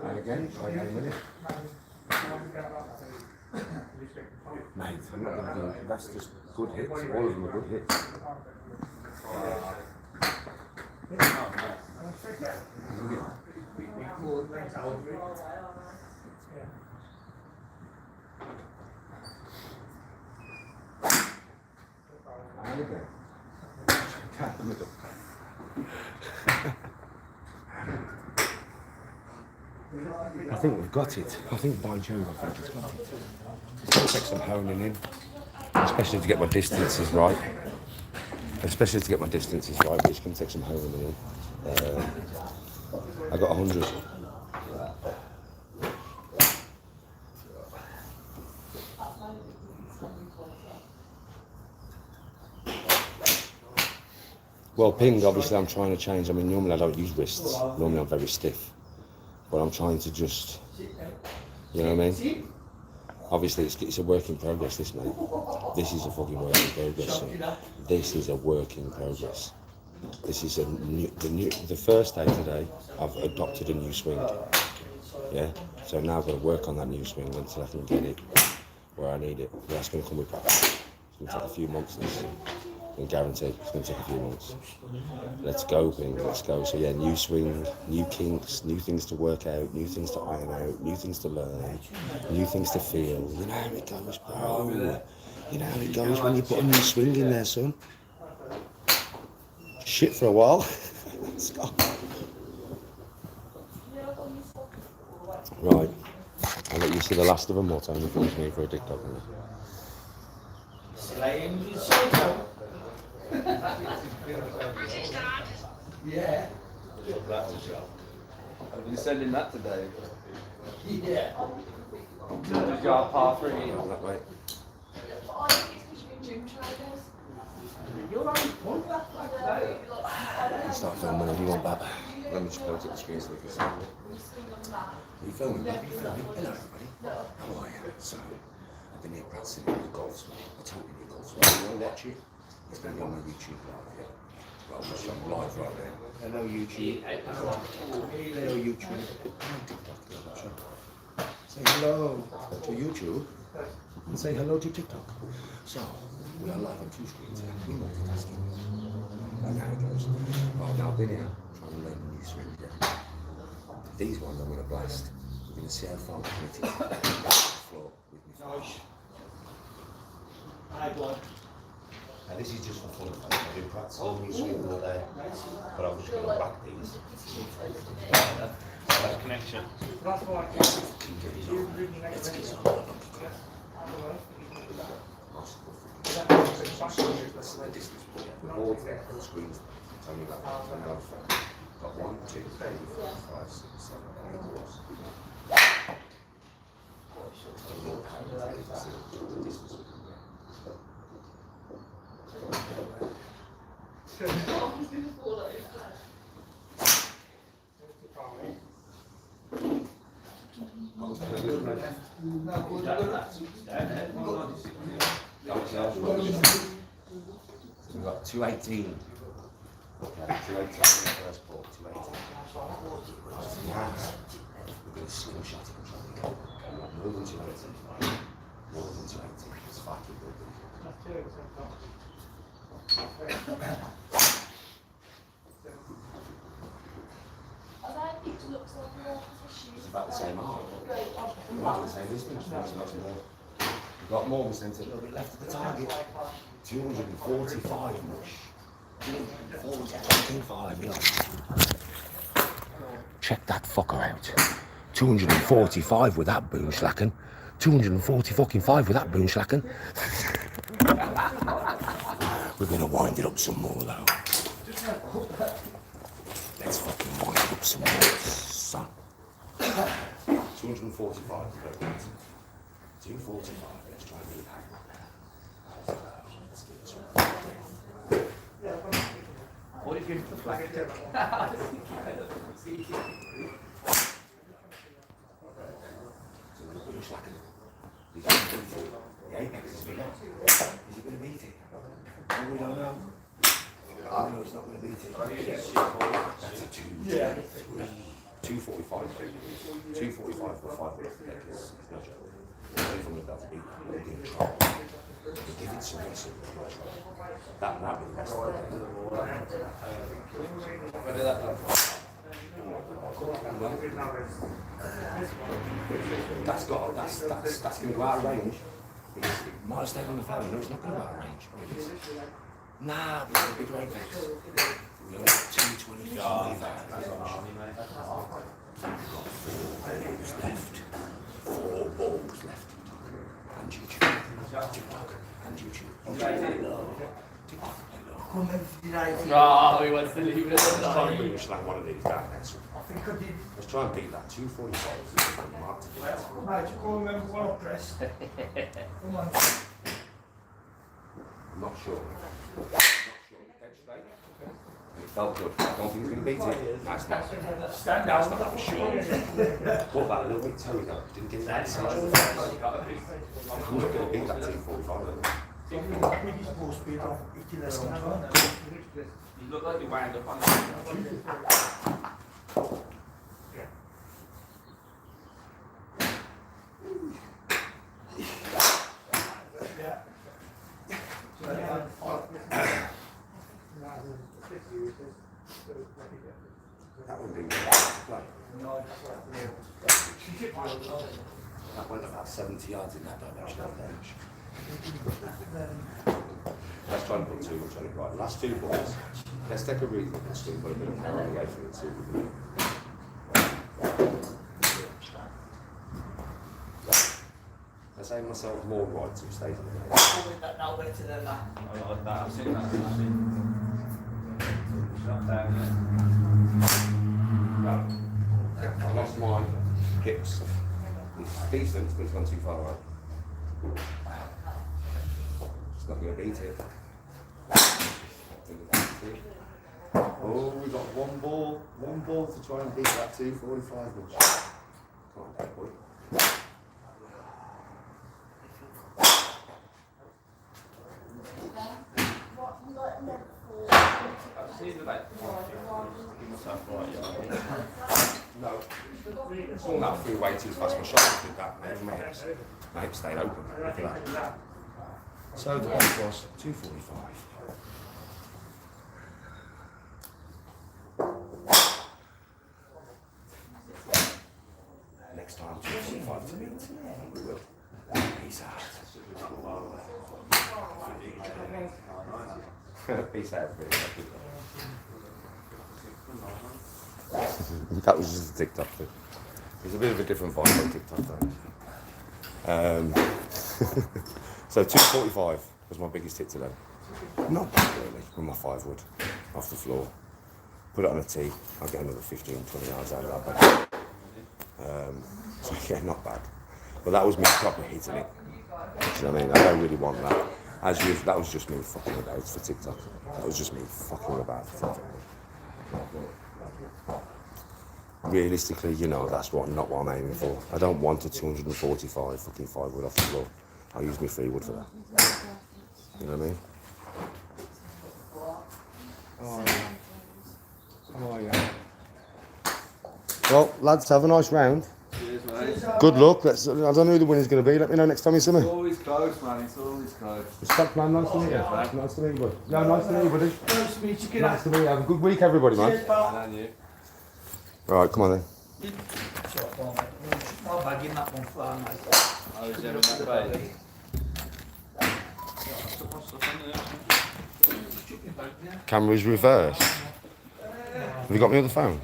and again, try again a minute. Mate, I'm not going to do that's just good hits. All of them are good hits. And again. Cat in the middle. I think we've got it. I think by Jove, I think it's got it. It's going to take some honing in, especially to get my distances right. Especially to get my distances right, but it's going to take some honing in. I got 100. Well, ping, obviously I'm trying to change. I mean, normally I don't use wrists. Normally I'm very stiff. But I'm trying to just, you know what I mean? Obviously it's a work in progress, this, mate. This is a fucking work in progress, son. This is a work in progress. This is the first day today, I've adopted a new swing. Yeah? So now I've got to work on that new swing until I can get it where I need it. But that's going to come with practice. It's going to take a few months, this. I'm guaranteed it's going to take a few months. Let's go, Ping, let's go. So yeah, new swing, new kinks, new things to work out, new things to iron out, new things to learn, new things to feel. You know how it goes, bro. You know how it goes when you put a new swing in there, son. Shit for a while. Let's go. Right, I'll let you see the last of them. Or time you finish me for a TikTok. Yeah. That's a job. I've been sending that today. Yeah. Just got a par 3. That way. Start filming if you want that. Let me just point at the screen so we can see. Are you filming? Hello everybody. How are you? So, I've been here practicing with the golf swing. I totally new golf swing. You want to watch it? It's going to be on my YouTube live, yeah? Well, I'm live right now. Hello YouTube. Hello YouTube. Say hello to YouTube. And say hello to TikTok. So, we are live on 2 screens here. We multitasking. That's how it goes. Well, now I've been here trying to learn a new swing again. These ones I'm going to blast. We're going to see how far we can hit it. Back to the floor with me first. Now this is just for fun. I've been practicing new swing all day. But I'm just going to back these. That's connection. Let's get some more. The distance all the screens. It's only got 1, 2, 3, 4, 5, 6, 7, 8 doors. We've got 218. Okay, 218 in the first ball, 218. We're going to screenshot it and try to go. More than 218. More than 218. It's fucking good. It's about the same arm. About the same distance. We've got more, we sent a little bit left of the target. 245 much. 245, you know. Check that fucker out. 245 with that boom slacking. 240 fucking 5 with that boom slacking. We're gonna wind it up some more though. Let's fucking wind it up some more, son. 245. 245. Let's try and do that. What if you hit the flag? The apex is bigger. Is he going to beat it? Oh, we don't know. I know it's not going to beat it. That's a 2. Yeah. 245. 245 for 5 minutes. It's no joke. If I'm about to beat that, we'll give it a try. We'll give it some rest. That will be the best of that's going to go out of range. It might have stayed on the fairway. No, it's not going to go out of range. Nah, we've got a big range. We're going to 225. left. 4 balls left. And YouTube. TikTok. And YouTube. TikTok. Oh, he wants to leave it I'm trying alone. to bring like one of these down next week. I think I did. Let's try and beat that 245. Mate, you can't remember what I've pressed. Come on. I'm not sure. Dead straight. It felt good. I don't think he's going to beat it. That's not. Stand That's down. not for sure. What about a little bit Terry though? Didn't get that side. I'm not going to beat that 245. I think he's supposed to be off 80 less than that. You look like you wound up on it. That would be good. That went about 70 yards in that direction. Let's try and put too much on it. Right, last 2 balls. Let's take a read and still put a bit of power on the way for it too. Let's aim myself more right so it stays in the way. Now better than that. I like that. I've seen that. Shut down I lost my hips. It's decent, but it's gone too far right. It's not going to beat it. Oh, we've got one ball to try and beat that 245 inch. Come on, bad boy. I've seen the like. Give myself right, No. It's all that through way too fast. My shoulders did that. My hips stayed open. Look at that. So the best was 245. Next time, 245 to beat. And we will. Peace out. Peace out, everybody. That was just a TikTok thing. It's a bit of a different vibe on TikTok though. So 245 was my biggest hit today. Not bad really, with my 5 wood off the floor. Put it on a tee, I'll get another 15, 20 yards out of that bag. So yeah, not bad. But that was me proper hitting it. Do you know what I mean? I don't really want that. As usual, that was just me fucking about for TikTok. That was just me fucking about for TikTok. Realistically, you know, that's not what I'm aiming for. I don't want a 245 fucking 5 wood off the floor. I'll use my 3 wood for that. You know what I mean? Oh yeah. Well, lads, have a nice round. Cheers, mate. Good luck. I don't know who the winner's going to be. Let me know next time you see me. It's always close, man. It's always close. Respect, man. Nice to meet you. Nice to meet you, buddy. No, nice to meet you, buddy. Nice to meet you. Get Nice to meet you. Have a good week, everybody, man. Cheers, pal. And you. Right, come on then. I'll bag in that one far, mate. I was having that baby. Camera's reversed. Have you got my other phone?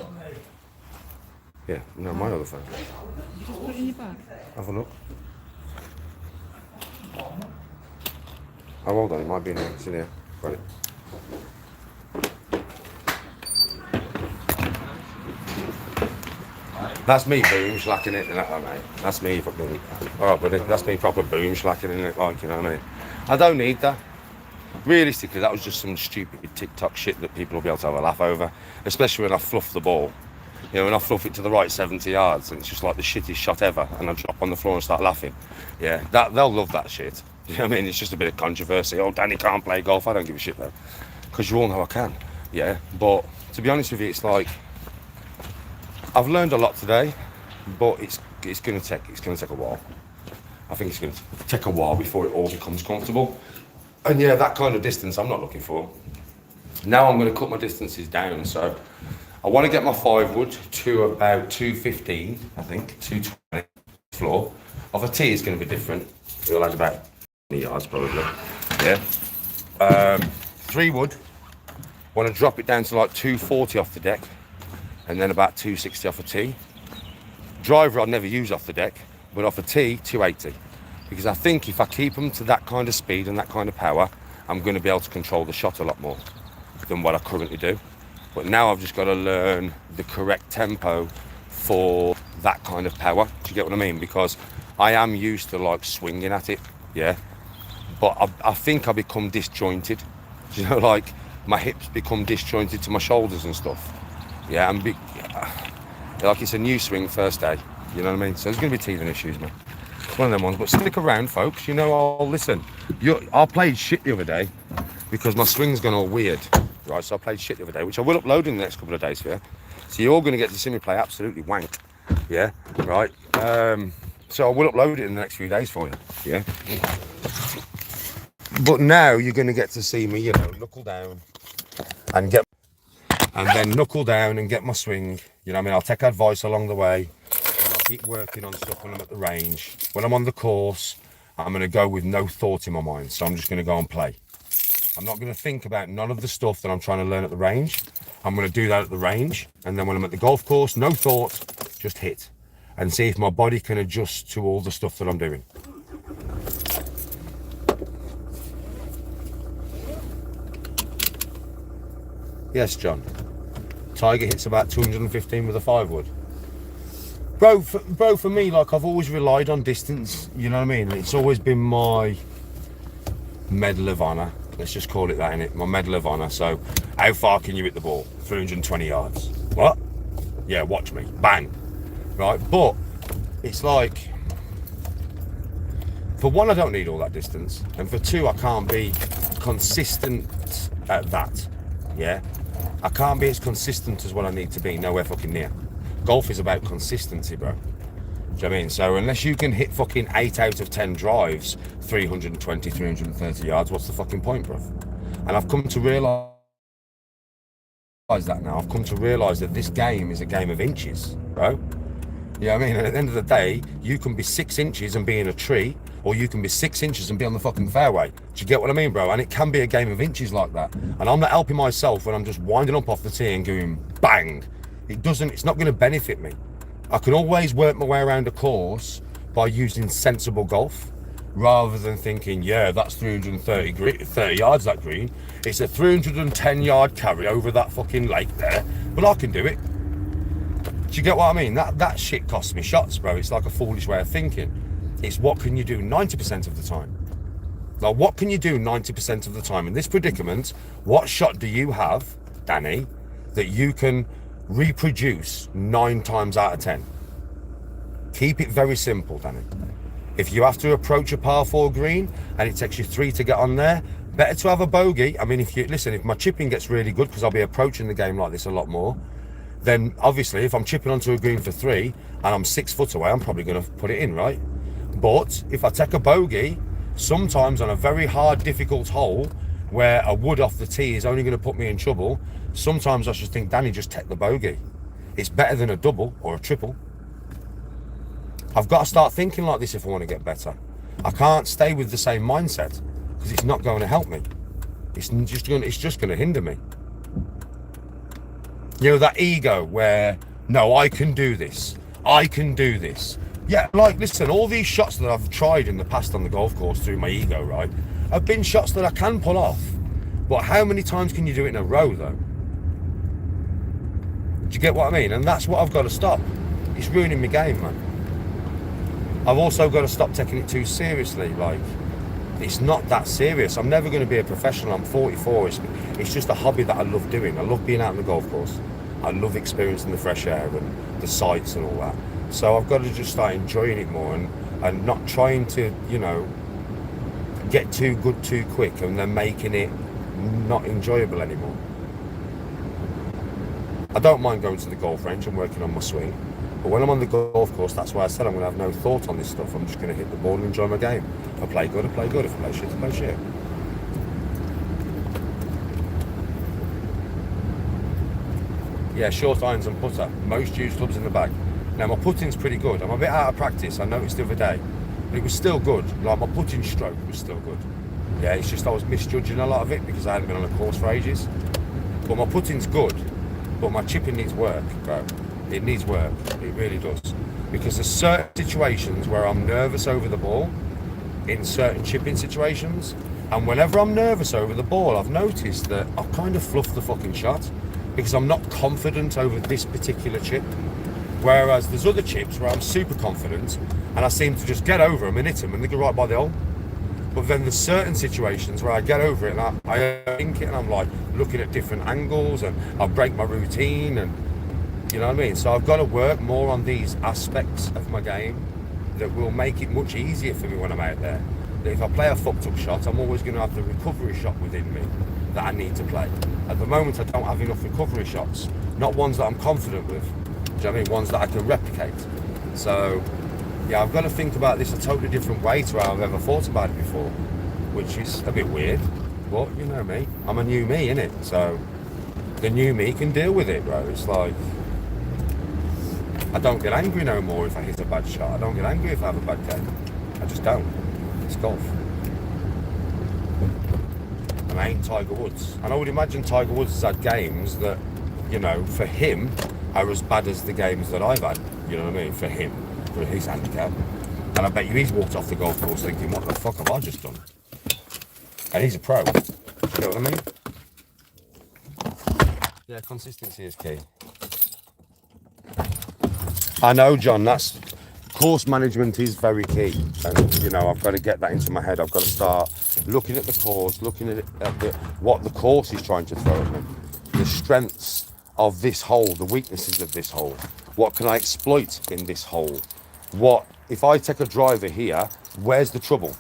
Yeah, no, my other phone. You just put it in your bag. Have a look. Oh, hold on, it might be in here. It's in here. Got it. That's me boom slacking it, mate. That's me fucking. Alright, buddy. That's me proper boom slacking it, like, you know what I mean? I don't need that. Realistically, that was just some stupid TikTok shit that people will be able to have a laugh over, especially when I fluff the ball. You know, when I fluff it to the right 70 yards and it's just like the shittest shot ever, and I drop on the floor and start laughing. Yeah, they'll love that shit. You know what I mean? It's just a bit of controversy. Oh, Danny can't play golf. I don't give a shit though, because you all know I can. Yeah, but to be honest with you, it's like I've learned a lot today, but it's gonna take a while. I think it's gonna take a while before it all becomes comfortable. And yeah, that kind of distance I'm not looking for. Now I'm going to cut my distances down. So I want to get my 5 wood to about 215, I think, 220 floor. Off a tee is going to be different. It'll add about 20 yards probably. Yeah. 3 wood. Want to drop it down to like 240 off the deck, and then about 260 off a tee. Driver I'd never use off the deck, but off a tee, 280. Because I think if I keep them to that kind of speed and that kind of power, I'm going to be able to control the shot a lot more than what I currently do. But now I've just got to learn the correct tempo for that kind of power. Do you get what I mean? Because I am used to like swinging at it, yeah. But I think I become disjointed. You know, like my hips become disjointed to my shoulders and stuff. Yeah, like it's a new swing first day. You know what I mean? So there's going to be teething issues, man. It's one of them ones. But stick around, folks. You know, I'll listen. I played shit the other day because my swing's gone all weird. Right, so I played shit the other day, which I will upload in the next couple of days for you. So you're all going to get to see me play absolutely wank. Yeah, right. So I will upload it in the next few days for you. Yeah. But now you're going to get to see me, you know, knuckle down and then knuckle down and get my swing. You know what I mean? I'll take advice along the way. And I'll keep working on stuff when I'm at the range. When I'm on the course, I'm going to go with no thought in my mind. So I'm just going to go and play. I'm not going to think about none of the stuff that I'm trying to learn at the range. I'm going to do that at the range. And then when I'm at the golf course, no thought, just hit. And see if my body can adjust to all the stuff that I'm doing. Yes, John. Tiger hits about 215 with a 5-wood. Bro, for me, like, I've always relied on distance, you know what I mean? It's always been my medal of honour. Let's just call it that, innit? My medal of honour. So, how far can you hit the ball? 320 yards. What? Yeah, watch me. Bang. Right, but it's like, for one, I don't need all that distance. And for two, I can't be consistent at that. Yeah? I can't be as consistent as what I need to be nowhere fucking near. Golf is about consistency, bro. Do you know what I mean? So unless you can hit fucking 8 out of 10 drives, 320, 330 yards, what's the fucking point, bro? And I've come to realise that now. I've come to realise that this game is a game of inches, bro. You know what I mean? And at the end of the day, you can be 6 inches and be in a tree, or you can be 6 inches and be on the fucking fairway. Do you get what I mean, bro? And it can be a game of inches like that. And I'm not helping myself when I'm just winding up off the tee and going bang. It's not going to benefit me. I can always work my way around a course by using sensible golf, rather than thinking, yeah, that's 30 yards, that green. It's a 310 yard carry over that fucking lake there, but I can do it. Do you get what I mean? That shit costs me shots, bro. It's like a foolish way of thinking. It's what can you do 90% of the time? Now, what can you do 90% of the time? In this predicament, what shot do you have, Danny, that you can reproduce 9 times out of 10? Keep it very simple, Danny. If you have to approach a par 4 green and it takes you 3 to get on there, better to have a bogey. I mean, if my chipping gets really good, because I'll be approaching the game like this a lot more, then obviously if I'm chipping onto a green for 3 and I'm 6 foot away, I'm probably going to put it in, right? But if I take a bogey, sometimes on a very hard, difficult hole where a wood off the tee is only going to put me in trouble, sometimes I should think, Danny, just take the bogey. It's better than a double or a triple. I've got to start thinking like this if I want to get better. I can't stay with the same mindset because it's not going to help me. It's just going to hinder me. You know, that ego where, no, I can do this. I can do this. Yeah, like, listen, all these shots that I've tried in the past on the golf course through my ego, right, have been shots that I can pull off. But how many times can you do it in a row, though? Do you get what I mean? And that's what I've got to stop. It's ruining my game, man. I've also got to stop taking it too seriously. Like, it's not that serious. I'm never going to be a professional. I'm 44. It's just a hobby that I love doing. I love being out on the golf course. I love experiencing the fresh air and the sights and all that. So I've got to just start enjoying it more and not trying to, you know, get too good too quick and then making it not enjoyable anymore. I don't mind going to the golf range and working on my swing. But when I'm on the golf course, that's why I said I'm going to have no thought on this stuff. I'm just going to hit the ball and enjoy my game. If I play good, I play good. If I play shit, I play shit. Yeah, short irons and putter. Most used clubs in the bag. Now, my putting's pretty good. I'm a bit out of practice, I noticed the other day. But it was still good. Like, my putting stroke was still good. Yeah, it's just I was misjudging a lot of it because I hadn't been on a course for ages. But my putting's good. But my chipping needs work, bro. It needs work. It really does. because there's certain situations where I'm nervous over the ball in certain chipping situations, and whenever I'm nervous over the ball, I've noticed that I kind of fluff the fucking shot because I'm not confident over this particular chip. Whereas there's other chips where I'm super confident and I seem to just get over them and hit them and they go right by the hole. But then there's certain situations where I get over it and I think it and I'm like looking at different angles and I break my routine, and you know what I mean? So I've got to work more on these aspects of my game that will make it much easier for me when I'm out there. That if I play a fucked up shot, I'm always going to have the recovery shot within me that I need to play. At the moment, I don't have enough recovery shots, not ones that I'm confident with. Do you know what I mean? Ones that I can replicate. So, yeah, I've got to think about this a totally different way to how I've ever thought about it before, which is a bit weird, but you know me, I'm a new me, innit? So, the new me can deal with it, bro. It's like, I don't get angry no more if I hit a bad shot. I don't get angry if I have a bad game. I just don't. It's golf. And I ain't Tiger Woods. And I would imagine Tiger Woods has had games that, you know, for him, are as bad as the games that I've had. You know what I mean? For him, for his handicap. And I bet you he's walked off the golf course thinking, what the fuck have I just done? And he's a pro. You know what I mean? Yeah, consistency is key. I know, John, that's course management is very key, and you know I've got to get that into my head. I've got to start looking at the course, looking at what the course is trying to throw at me, the strengths of this hole, the weaknesses of this hole. What can I exploit in this hole? What if I take a driver here? Where's the trouble?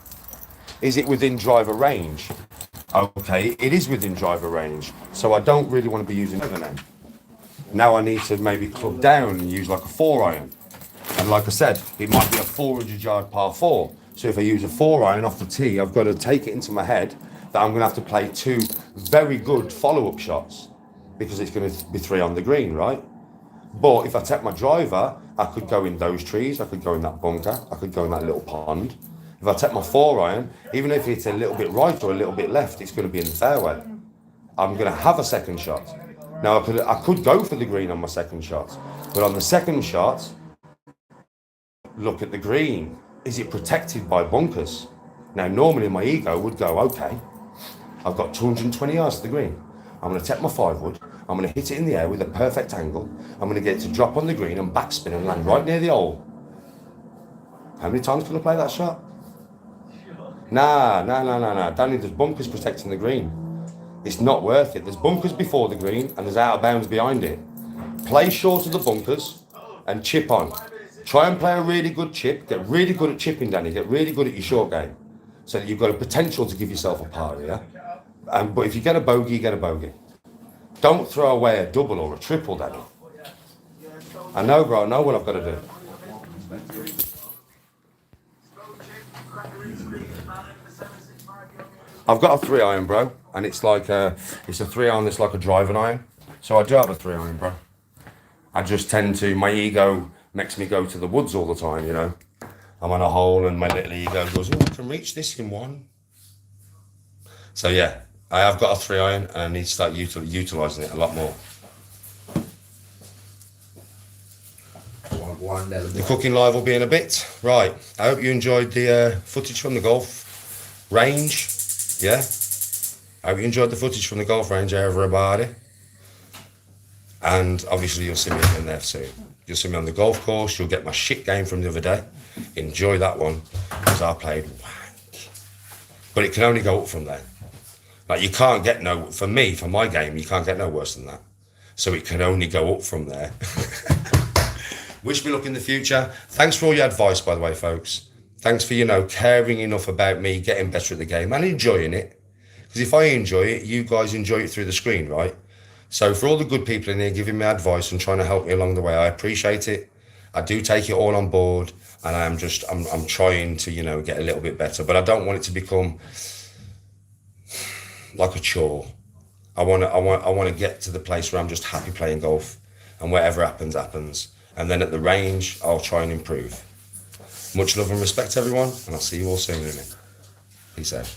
Is it within driver range? Okay, it is within driver range, so I don't really want to be using it now. Now I need to maybe club down and use like a 4-iron. And like I said, it might be a 400-yard par 4. So if I use a 4-iron off the tee, I've got to take it into my head that I'm going to have to play 2 very good follow-up shots because it's going to be 3 on the green, right? But if I take my driver, I could go in those trees, I could go in that bunker, I could go in that little pond. If I take my 4-iron, even if it's a little bit right or a little bit left, it's going to be in the fairway. I'm going to have a second shot. Now, I could go for the green on my second shot, but on the second shot, look at the green. Is it protected by bunkers? Now, normally my ego would go, okay, I've got 220 yards to the green. I'm going to take my 5-wood. I'm going to hit it in the air with a perfect angle. I'm going to get it to drop on the green and backspin and land right near the hole. How many times can I play that shot? Nah. Danny, there's bunkers protecting the green. It's not worth it. There's bunkers before the green and there's out of bounds behind it. Play short of the bunkers and chip on. Try and play a really good chip. Get really good at chipping, Danny. Get really good at your short game. So that you've got a potential to give yourself a par, yeah? But if you get a bogey, you get a bogey. Don't throw away a double or a triple, Danny. I know, bro. I know what I've got to do. I've got a 3-iron, bro, and it's like it's a 3-iron that's like a driving iron. So I do have a 3-iron, bro. I just tend to, my ego makes me go to the woods all the time, you know. I'm on a hole and my little ego goes, oh, I can reach this in one. So yeah, I have got a 3-iron and I need to start utilising it a lot more. The cooking live will be in a bit. Right, I hope you enjoyed the footage from the golf range. Yeah, I hope you enjoyed the footage from the golf range, everybody. And obviously you'll see me in there soon. You'll see me on the golf course. You'll get my shit game from the other day. Enjoy that one, because I played wank. But it can only go up from there. Like you can't get no, for me, for my game, you can't get no worse than that. So it can only go up from there. Wish me luck in the future. Thanks for all your advice, by the way, folks. Thanks for, you know, caring enough about me getting better at the game and enjoying it. Because if I enjoy it, you guys enjoy it through the screen, right? So for all the good people in here giving me advice and trying to help me along the way, I appreciate it. I do take it all on board, and I'm trying to, you know, get a little bit better. But I don't want it to become like a chore. I want to get to the place where I'm just happy playing golf, and whatever happens, happens. And then at the range, I'll try and improve. Much love and respect, everyone, and I'll see you all soon in it. Peace out.